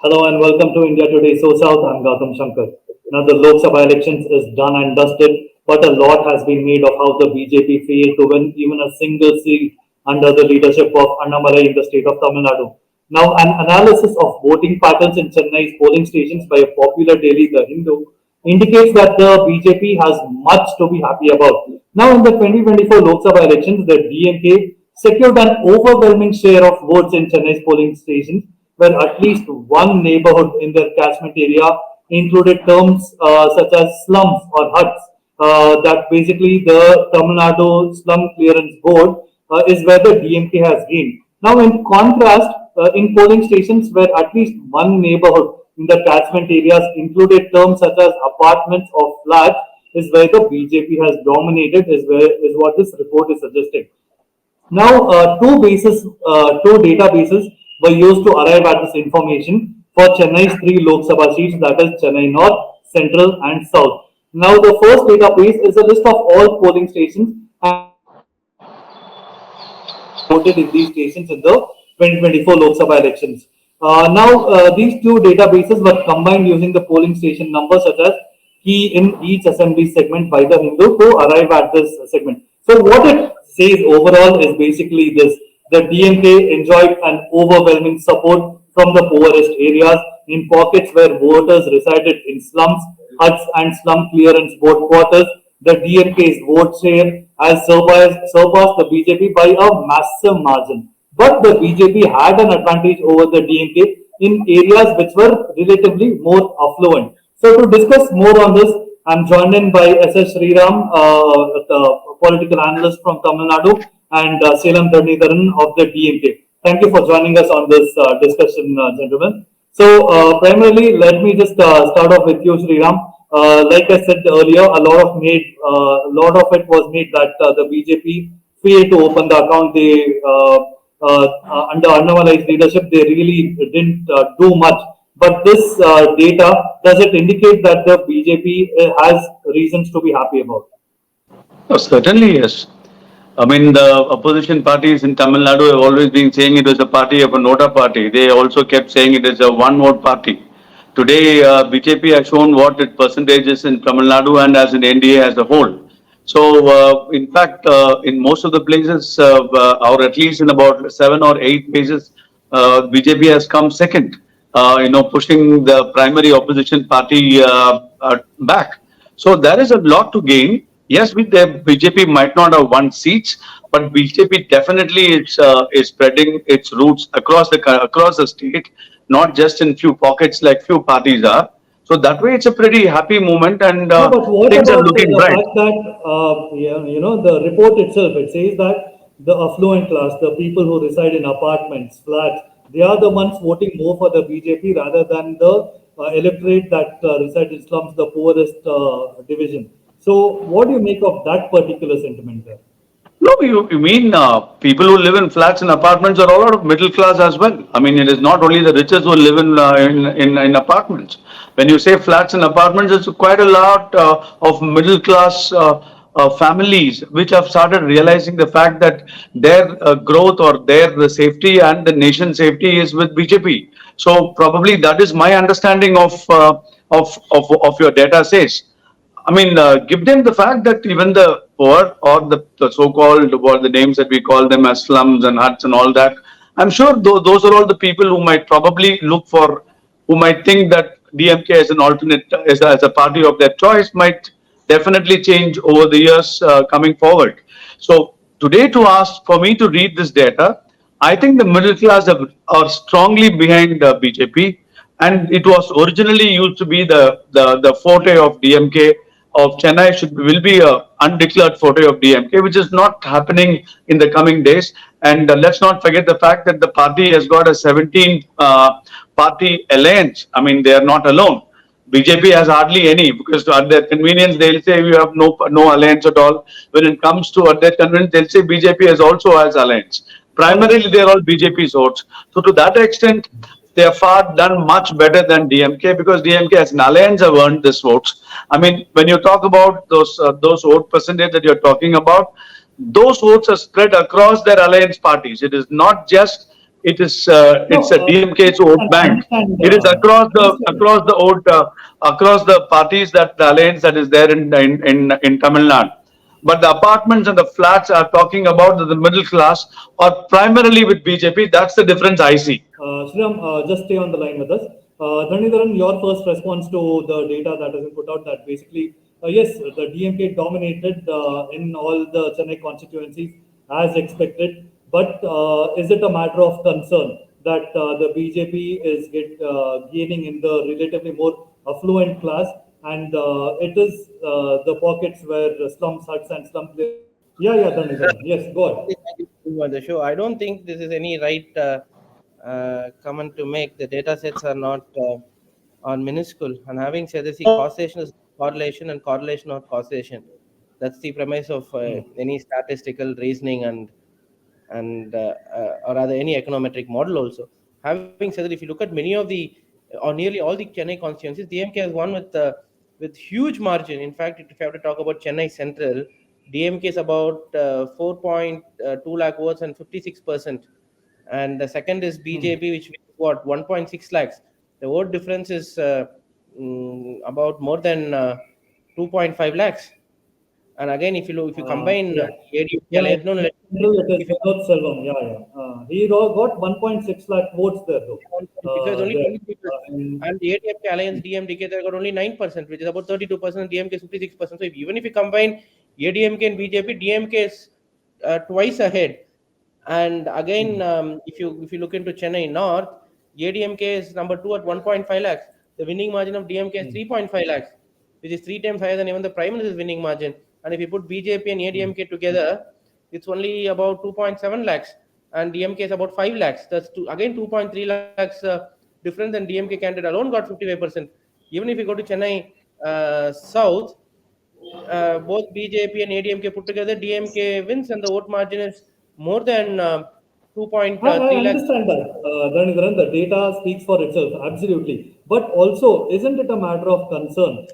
Hello and welcome to India Today SoSouth. I'm Gautam Shankar. Now the Lok Sabha elections is done and dusted, but a lot has been made of how the BJP failed to win even a single seat under the leadership of annamalai in the state of Tamil Nadu. Now an analysis of voting patterns in Chennai's polling stations by a popular daily, The Hindu, indicates that the BJP has much to be happy about. Now in the 2024 Lok Sabha elections, the DMK secured an overwhelming share of votes in Chennai's polling stations where at least one neighborhood in their catchment area included terms such as slums or huts. That basically the Tamil Nadu Slum Clearance Board is where the DMK has gained. Now, in contrast, in polling stations where at least one neighborhood in the catchment areas included terms such as apartments or flats, is where the BJP has dominated, is what this report is suggesting. Now, two databases were used to arrive at this information for Chennai's three Lok Sabha seats, that is Chennai North, Central, and South. Now, the first database is a list of all polling stations and voted in these stations in the 2024 Lok Sabha elections. These two databases were combined using the polling station numbers such as key in each assembly segment by the Hindu to arrive at this segment. So what it says overall is basically this: the DMK enjoyed an overwhelming support from the poorest areas in pockets where voters resided in slums, huts, and slum clearance board quarters. The DMK's vote share has surpassed the BJP by a massive margin. But the BJP had an advantage over the DMK in areas which were relatively more affluent. So to discuss more on this, I'm joined in by S.S. Sriram, the political analyst from Tamil Nadu, and Selam Dhanidharan of the DMK. Thank you for joining us on this discussion, gentlemen. So primarily, let me just start off with you, Sriram. Like I said earlier, a lot of it was made that the BJP failed to open the account. They under Annamalai's leadership, they really didn't do much. But this data, does it indicate that the BJP has reasons to be happy about? Oh, certainly, yes. I mean, the opposition parties in Tamil Nadu have always been saying it was a party of a Nota party. They also kept saying it is a one vote party. Today, BJP has shown what its percentage is in Tamil Nadu and as in NDA as a whole. So, in fact, in most of the places, or at least in about 7 or 8 places, BJP has come second. Pushing the primary opposition party back. So there is a lot to gain. Yes, with the BJP might not have won seats, but BJP definitely is spreading its roots across the state, not just in few pockets like few parties are. So that way, it's a pretty happy moment, and No, but what things are about looking the bright. fact that, the report itself, it says that the affluent class, the people who reside in apartments, flats, they are the ones voting more for the BJP rather than the electorate that reside in slums, the poorest division. So, what do you make of that particular sentiment there? No, you mean people who live in flats and apartments are all out of middle class as well. I mean, it is not only the richest who live in apartments. When you say flats and apartments, it's quite a lot of middle class families which have started realizing the fact that their growth or their safety and the nation's safety is with BJP. So probably that is my understanding of your data says. I mean, give them the fact that even the poor or the so-called, or the names that we call them as slums and huts and all that, I'm sure those are all the people who might probably who might think that DMK as an alternate, as a party of their choice, might definitely change over the years coming forward. So today, to ask for me to read this data, I think the middle class are strongly behind BJP, and it was originally used to be the forte of DMK of Chennai will be a undeclared forte of DMK, which is not happening in the coming days. And let's not forget the fact that the party has got a 17 party alliance. I mean, they are not alone. BJP has hardly any, because at their convenience they'll say you have no alliance at all. When it comes to at their convenience, they'll say BJP has alliance. Primarily, they're all BJP votes. So to that extent, they have far done much better than DMK, because DMK as an alliance have earned this votes. I mean, when you talk about those vote percentage that you're talking about, those votes are spread across their alliance parties. It is not just it's a No, DMK's vote bank. understand. It is Understand. across the parties, that the alliance that is there in Tamil Nadu. But the apartments and the flats are talking about the middle class or primarily with BJP. That's the difference I see. Sriram, just stay on the line with us. Dhanidharan, your first response to the data that has been put out that basically, yes, the DMK dominated in all the Chennai constituencies as expected, but is it a matter of concern that the BJP is gaining in the relatively more affluent class and it is the pockets where slums, huts and slum players. Yeah, yeah, Dhanidharan. Yes, go ahead. On the show. I don't think this is any right comment to make. The data sets are not are minuscule. And having said this, the causation is correlation and correlation not causation. That's the premise of any statistical reasoning and or rather any econometric model also. Having said that, if you look at many of the or nearly all the Chennai constituencies, DMK has won with huge margin. In fact, if you have to talk about Chennai Central, DMK is about 4.2 lakh votes and 56%, and the second is BJP, which is what 1.6 lakhs. The vote difference is about more than 2.5 lakhs. And again, if you combine Yeah. ADMK Yeah, alliance, no, no, Central it is if you Vinod Selvam. Yeah, yeah. Got 1.6 lakh votes there though. If there's only There. 20 people, And and the ADMK alliance DMDK, they got only 9%, which is about 32%, DMK is 56%. So even if you combine ADMK and BJP, DMK is twice ahead. And again, if you look into Chennai North, ADMK is number two at 1.5 lakhs. The winning margin of DMK is 3.5 lakhs, which is three times higher than even the Prime Minister's winning margin. And if you put BJP and ADMK together, it's only about 2.7 lakhs, and DMK is about 5 lakhs. That's again 2.3 lakhs difference, than DMK candidate alone got 55%. Even if you go to Chennai South, both BJP and ADMK put together, DMK wins, and the vote margin is more than I 2.3 lakhs. understand that, Dhanidharan, the data speaks for itself, absolutely. But also, isn't it a matter of concern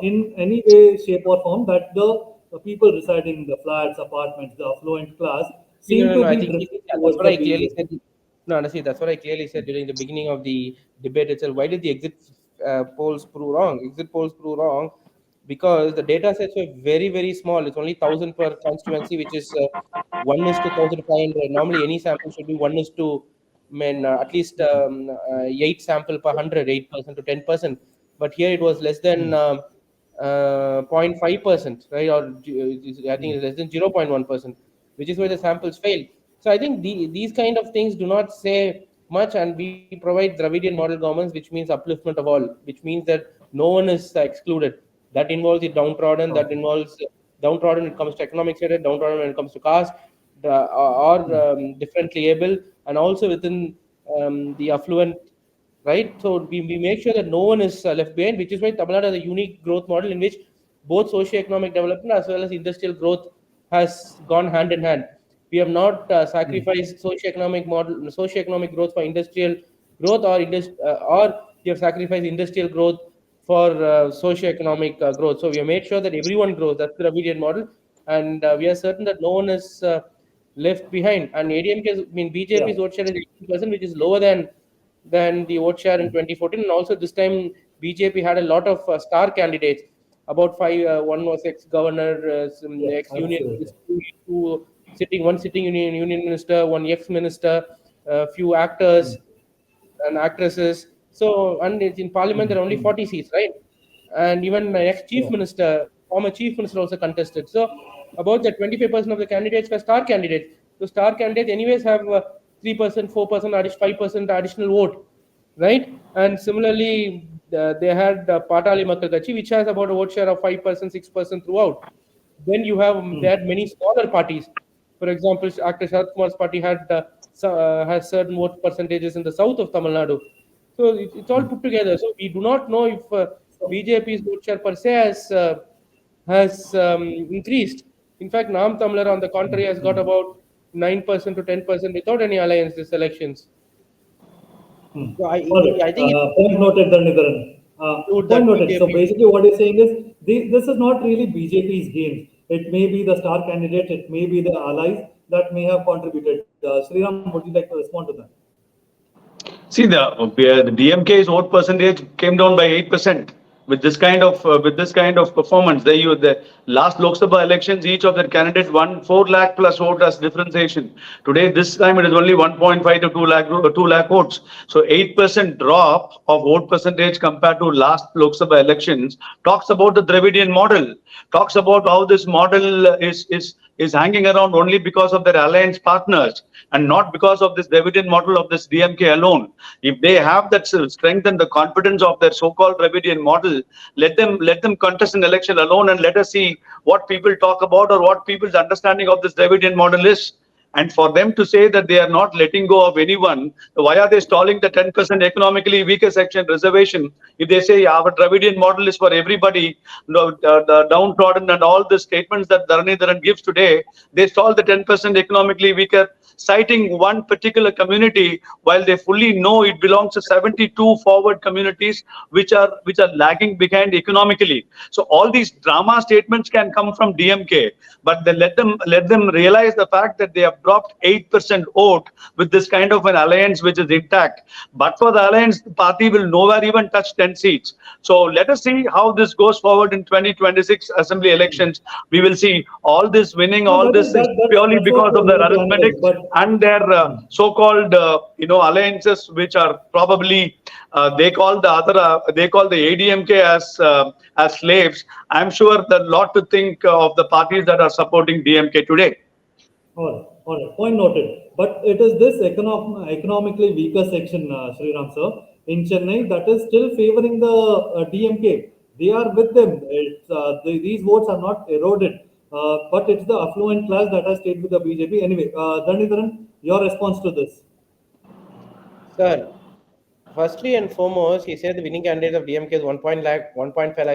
in any way, shape, or form that the people residing in the flats, apartments, the affluent class seem No, no, to no. I be think drifting that's towards what the I clearly BJP? said. No, honestly, that's what I clearly said during the beginning of the debate itself. Why did the exit polls prove wrong? Exit polls prove wrong because the data sets were very, very small. It's only 1,000 per constituency, which is 1:1,500. Normally, any sample should be 1:, at least 8 sample per 100, 8% to 10%. But here it was less than 0.5%, right? Or I think it's less than 0.1%, which is where the samples fail. So I think these kind of things do not say much, and we provide Dravidian model governments, which means upliftment of all, which means that no one is excluded. That involves the downtrodden, that Okay. involves downtrodden when it comes to economic status, downtrodden when it comes to caste, or differently able, and also within the affluent, right? So we make sure that no one is left behind, which is why Tamil Nadu has a unique growth model in which both socio-economic development as well as industrial growth has gone hand in hand. We have not sacrificed socio-economic growth for industrial growth, or we have sacrificed industrial growth for socio-economic growth. So we have made sure that everyone grows. That's the Dravidian model, and we are certain that no one is left behind. And ADMK, Yeah. BJP's vote share is 18%, which is lower than the vote share in 2014. And also this time, BJP had a lot of star candidates. About five. One was ex-governor, some Yeah, ex-union absolutely. minister, one sitting union minister, one ex-minister, a few actors and actresses. So, and it's in parliament, there are only 40 seats, right? And even the ex-chief Yeah. minister, former chief minister also contested. So, about the 25% of the candidates were star candidates. So, star candidates, anyways, have 3%, 4%, 5% additional vote, right? And similarly, they had Patali Makagachi, which has about a vote share of 5%, 6% throughout. Then you have they had many smaller parties. For example, Actor Sharad Kumar's party has certain vote percentages in the south of Tamil Nadu. So it's all put together. So we do not know if So, BJP's vote share per se has increased. In fact, Nam Tamlar, on the contrary, has got about 9% to 10% without any alliance these elections. So all right. I think Point noted, Dhanidharan. it's Point that noted. So BJP. basically, what you're saying is this is not really BJP's gains. It may be the star candidate. It may be the allies that may have contributed. Sriram, would you like to respond to that? See, the DMK's vote percentage came down by 8% with this kind of performance. The last Lok Sabha elections, each of their candidates won 4 lakh plus vote as differentiation. Today, this time it is only 1.5 to 2 lakh votes. So 8% drop of vote percentage compared to last Lok Sabha elections talks about the Dravidian model. Talks about how this model is hanging around only because of their alliance partners and not because of this Dravidian model of this DMK alone. If they have that strength and the confidence of their so-called Dravidian model, let them contest an election alone and let us see what people talk about or what people's understanding of this Dravidian model is. And for them to say that they are not letting go of anyone, why are they stalling the 10% economically weaker section reservation? If they say our Dravidian model is for everybody, the downtrodden and all the statements that Dharanidharan gives today, they stall the 10% economically weaker, citing one particular community while they fully know it belongs to 72 forward communities which are lagging behind economically. So all these drama statements can come from DMK, but then let them realize the fact that they have dropped 8% vote with this kind of an alliance which is intact. But for the alliance, the party will nowhere even touch 10 seats. So let us see how this goes forward in 2026 assembly elections. We will see all this winning, No, all this is purely that's what because we of their need to analyze. arithmetic and their so-called alliances, which are probably they call the ADMK as slaves. I'm sure that lot to think of the parties that are supporting DMK today. All right. Point noted. But it is this economically weaker section, Sriram sir, in Chennai that is still favoring the DMK. They are with them. These votes are not eroded, but it's the affluent class that has stayed with the BJP. Anyway, Dhanidharan, your response to this? Sir, firstly and foremost, he said the winning candidate of DMK is 1.5 lakh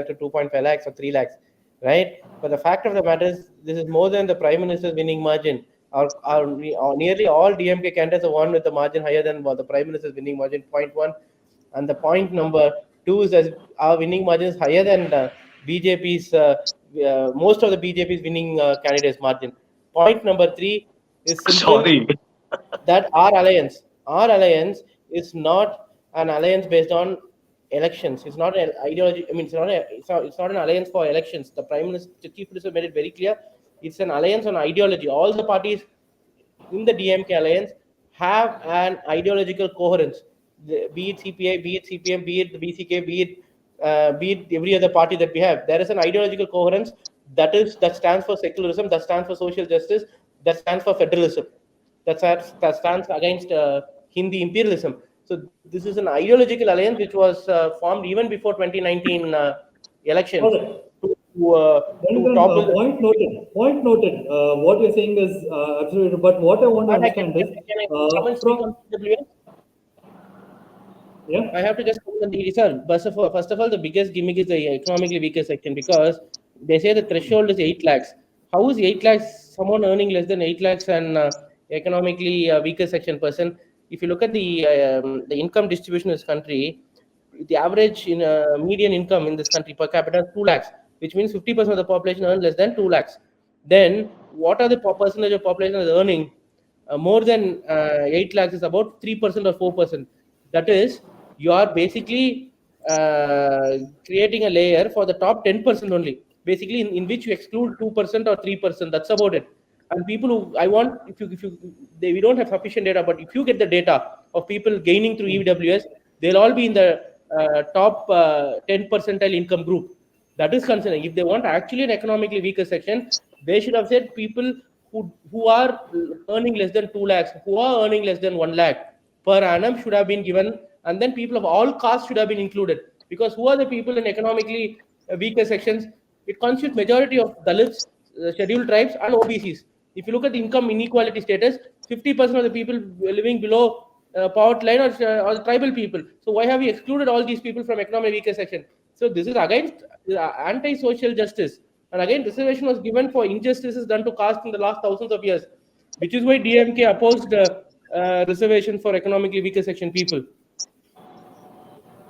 to 2.5 lakhs or 3 lakhs, right? But the fact of the matter is, this is more than the Prime Minister's winning margin. Nearly all DMK candidates have won with a margin higher than what the Prime Minister's winning margin, point one. And the point number two is that our winning margin is higher than BJP's, most of the BJP's winning candidates' margin. Point number three is simple, Sorry. that our alliance is not an alliance based on elections. It's not an ideology. I mean, it's not an alliance for elections. The Prime Minister, the Chief Minister made it very clear. It's an alliance on ideology. All the parties in the DMK alliance have an ideological coherence. Be it CPI, be it CPM, be it the BCK, be it every other party that we have. There is an ideological coherence that stands for secularism, that stands for social justice, that stands for federalism, that stands against Hindi imperialism. So this is an ideological alliance which was formed even before 2019 All elections right. to Dhanidharan, topple the. point noted. Point noted. What you're saying is absolutely. But what I want to And understand is can I come and speak from on PWS? I yeah. have to just comment on the result. First of all, the biggest gimmick is the economically weaker section because they say the threshold is 8 lakhs. How is 8 lakhs someone earning less than 8 lakhs and economically weaker section person? If you look at the income distribution in this country, the average in median income in this country per capita is 2 lakhs, which means 50% of the population earn less than 2 lakhs. Then what are the percentage of population that is earning more than 8 lakhs is about 3% or 4%. That is, you are basically creating a layer for the top 10% only, basically in which you exclude 2% or 3%. That's about it. And people who I want, we don't have sufficient data, but if you get the data of people gaining through EWS, they'll all be in the top 10 percentile income group. That is concerning. If they want actually an economically weaker section, they should have said people who are earning less than 2 lakhs, who are earning less than 1 lakh per annum should have been given, and then people of all castes should have been included. Because who are the people in economically weaker sections? It constitutes majority of Dalits, scheduled tribes, and OBCs. If you look at the income inequality status, 50% of the people living below poverty line are tribal people. So why have we excluded all these people from economic weaker section? So this is against anti-social justice. And again, reservation was given for injustices done to caste in the last thousands of years, which is why DMK opposed reservation for economically weaker section people.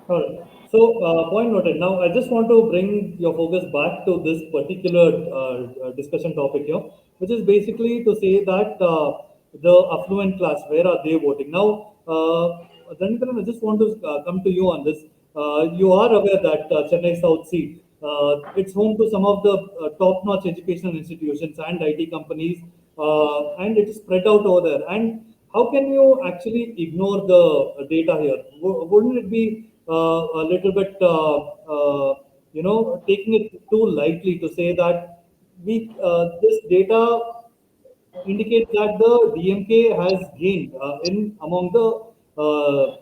All right. So, point noted. Now, I just want to bring your focus back to this particular discussion topic here, which is basically to say that the affluent class, where are they voting? Now, Dhanikaran, I just want to come to you on this. You are aware that Chennai South Sea, it's home to some of the top-notch educational institutions and IT companies, and it is spread out over there. And how can you actually ignore the data here? Wouldn't it be a little bit, taking it too lightly to say that this data indicates that the DMK has gained in among the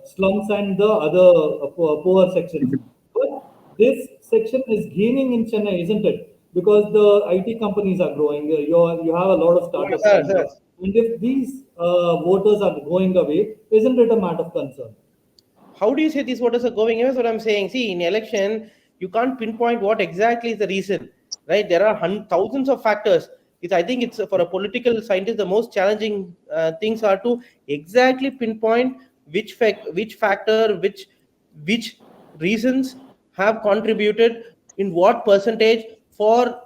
slums and the other poor sections. But this section is gaining in Chennai, isn't it? Because the IT companies are growing. You have a lot of startups Yes, coming yes. up. And if these voters are going away, isn't it a matter of concern? How do you say these voters are going? Here's what I'm saying. See, in election, you can't pinpoint what exactly is the reason, right? There are thousands of factors. I think it's for a political scientist, the most challenging things are to exactly pinpoint which factor, which reasons have contributed in what percentage for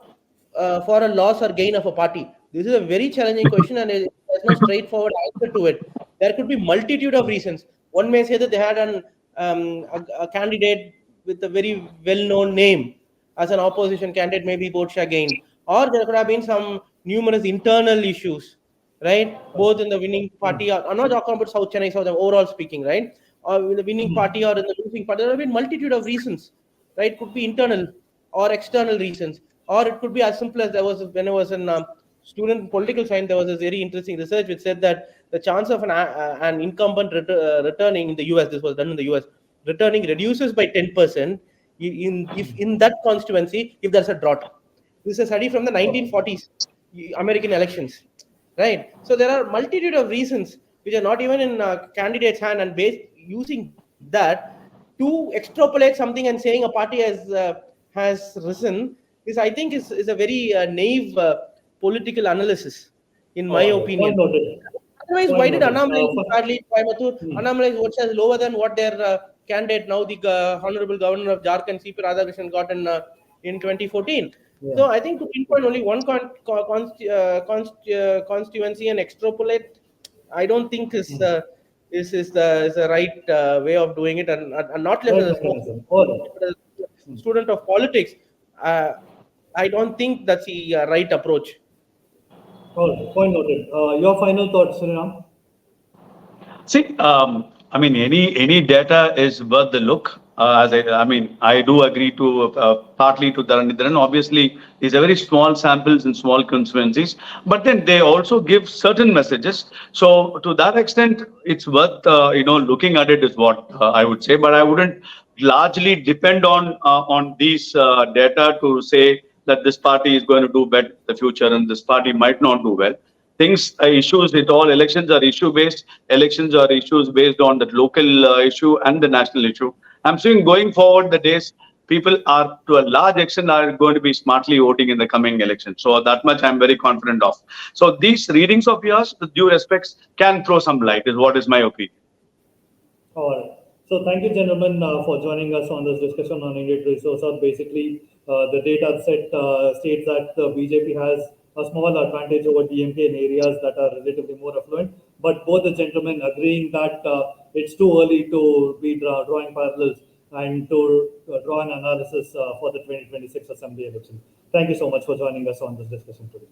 a loss or gain of a party. This is a very challenging question, and there's no straightforward answer to it. There could be multitude of reasons. One may say that they had a candidate with a very well-known name as an opposition candidate, maybe Borsha gained, or there could have been some numerous internal issues, right? Both in the winning party, or I'm not talking about South Chennai, South, overall speaking, right? Or in the winning party or in the losing party, there have been multitude of reasons, right? Could be internal or external reasons, or it could be as simple as there was when I was in student in political science, there was a very interesting research which said that the chance of an incumbent returning in the US, this was done in the US, returning reduces by 10% in if in that constituency if there's a drought. This is a study from the 1940s American elections, right? So there are multitude of reasons which are not even in candidates' hand, and based using that to extrapolate something and saying a party has risen is, I think, is a very naive political analysis, in my All right, point opinion. noted. Otherwise, why Point did noted. Annamalai do badly in Coimbatore? Hmm. Annamalai's vote share is lower than what their candidate, now the Honorable Governor of Jharkhand, CP Radhakrishnan, got in 2014. Yeah. So I think to pinpoint only one constituency and extrapolate, I don't think is the right way of doing it, and not less Right as a mechanism. All right. but as a student of politics, uh, I don't think that's the right approach. All right. Point noted. Your final thoughts, Sriram? See, I mean, any data is worth the look. I mean, I do agree to partly to Dharanidharan. Obviously, these are very small samples and small constituencies, but then they also give certain messages. So, to that extent, it's worth looking at it is what I would say. But I wouldn't largely depend on these data to say that this party is going to do better in the future and this party might not do well. Things issues with all elections are issue based. Elections are issues based on the local issue and the national issue. I'm saying going forward, the days people are to a large extent are going to be smartly voting in the coming elections. So that much I'm very confident of. So these readings of yours, with due respects, can throw some light. Is what is my opinion. All right. So thank you, gentlemen, for joining us on this discussion on Indian resources. Basically, the data set states that the BJP has a small advantage over DMK in areas that are relatively more affluent. But both the gentlemen agreeing that it's too early to be drawing parallels and to draw an analysis for the 2026 assembly election. Thank you so much for joining us on this discussion today.